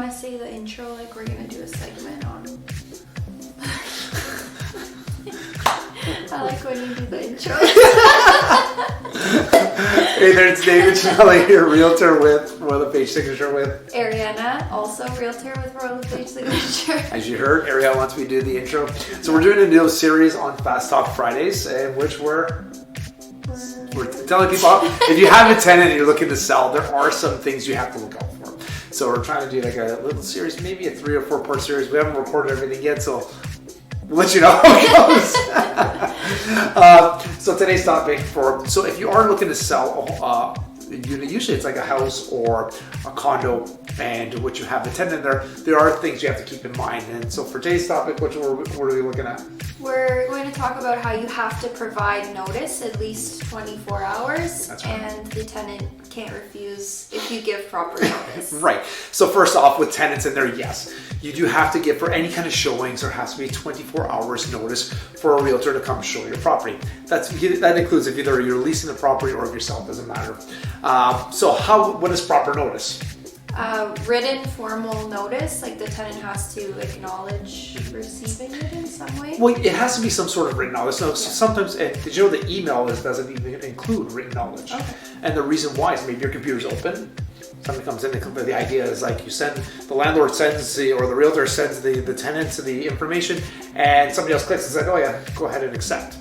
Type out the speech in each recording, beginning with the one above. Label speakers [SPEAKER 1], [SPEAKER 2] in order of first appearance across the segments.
[SPEAKER 1] want to say the intro like we're going to do a segment on... I like when you do the intro.
[SPEAKER 2] Hey there, it's David Cinelli here, Realtor with Royal Page Signature with
[SPEAKER 1] Ariana, also Realtor with Royal Page Signature.
[SPEAKER 2] As you heard, Ariana wants me to do the intro. So we're doing a new series on Fast Talk Fridays, in which we're telling people, if you have a tenant and you're looking to sell, there are some things you have to look out for. So we're trying to do like a little series, maybe a 3 or 4 part series. We haven't recorded everything yet, so we'll let you know how it goes. So today's topic so if you are looking to sell a unit, usually it's like a house or a condo, and what you have a tenant there are things you have to keep in mind. And so for today's topic, what are we looking at?
[SPEAKER 1] We're going to talk about how you have to provide notice at least 24 hours.
[SPEAKER 2] That's right.
[SPEAKER 1] And the tenant can't refuse if you give proper notice.
[SPEAKER 2] Right. So first off, with tenants in there, yes, you do have to give, for any kind of showings, there has to be 24 hours notice for a realtor to come show your property. That includes if either you're leasing the property or if you're selling, doesn't matter. So what is proper notice?
[SPEAKER 1] Written formal notice, like the tenant has to acknowledge receiving it in some way.
[SPEAKER 2] Well, it has to be some sort of written knowledge. So sometimes, did you know the email doesn't even include written knowledge? Okay. And the reason why is maybe your computer's open. Somebody comes in, the idea is like the landlord sends or the realtor sends the tenant the information, and somebody else clicks and says, oh yeah, go ahead and accept.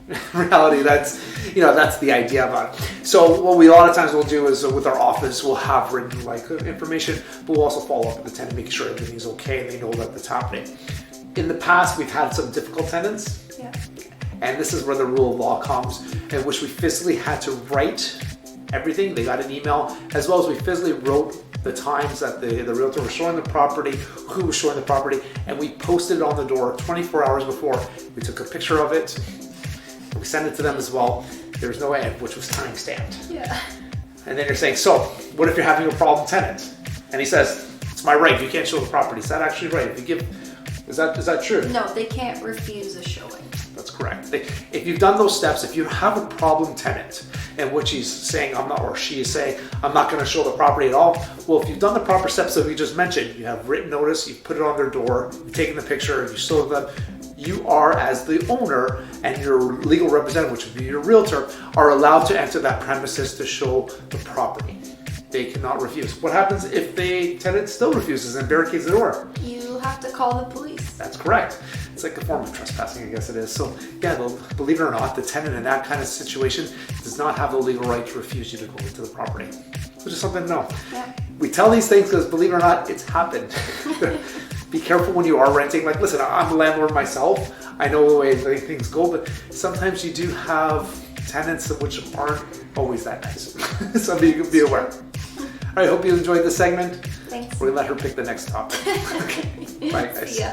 [SPEAKER 2] In reality, that's the idea about it. So what we a lot of times will do is with our office, we'll have written like information, but we'll also follow up with the tenant, making sure everything's okay and they know that that's happening. In the past, we've had some difficult tenants.
[SPEAKER 1] Yeah.
[SPEAKER 2] And this is where the rule of law comes, in which we physically had to write everything. They got an email, as well as we physically wrote the times that the realtor was showing the property, who was showing the property, and we posted it on the door 24 hours before. We took a picture of it. We sent it to them as well. There's no end, which was time stamped.
[SPEAKER 1] Yeah.
[SPEAKER 2] And then you're saying, so what if you're having a problem tenant? And he says, it's my right. You can't show the property. Is that actually right? Is that true?
[SPEAKER 1] No, they can't refuse a showing.
[SPEAKER 2] That's correct. If you've done those steps, if you have a problem tenant, in which he's saying or she is saying, I'm not going to show the property at all. Well, if you've done the proper steps that we just mentioned, you have written notice, you've put it on their door, you've taken the picture, you showed them. You are, as the owner and your legal representative, which would be your realtor, are allowed to enter that premises to show the property. They cannot refuse. What happens if the tenant still refuses and barricades the door?
[SPEAKER 1] You have to call the police.
[SPEAKER 2] That's correct. It's like a form of trespassing, I guess it is. So yeah, believe it or not, the tenant in that kind of situation does not have the legal right to refuse you to go into the property. So just something to know.
[SPEAKER 1] Yeah.
[SPEAKER 2] We tell these things because, believe it or not, it's happened. Be careful when you are renting. Like, listen, I'm a landlord myself. I know the way things go, but sometimes you do have tenants which aren't always that nice. So be aware. All right, hope you enjoyed this segment.
[SPEAKER 1] Thanks.
[SPEAKER 2] We're going to let her pick the next topic. Okay. Bye, guys.
[SPEAKER 1] See ya.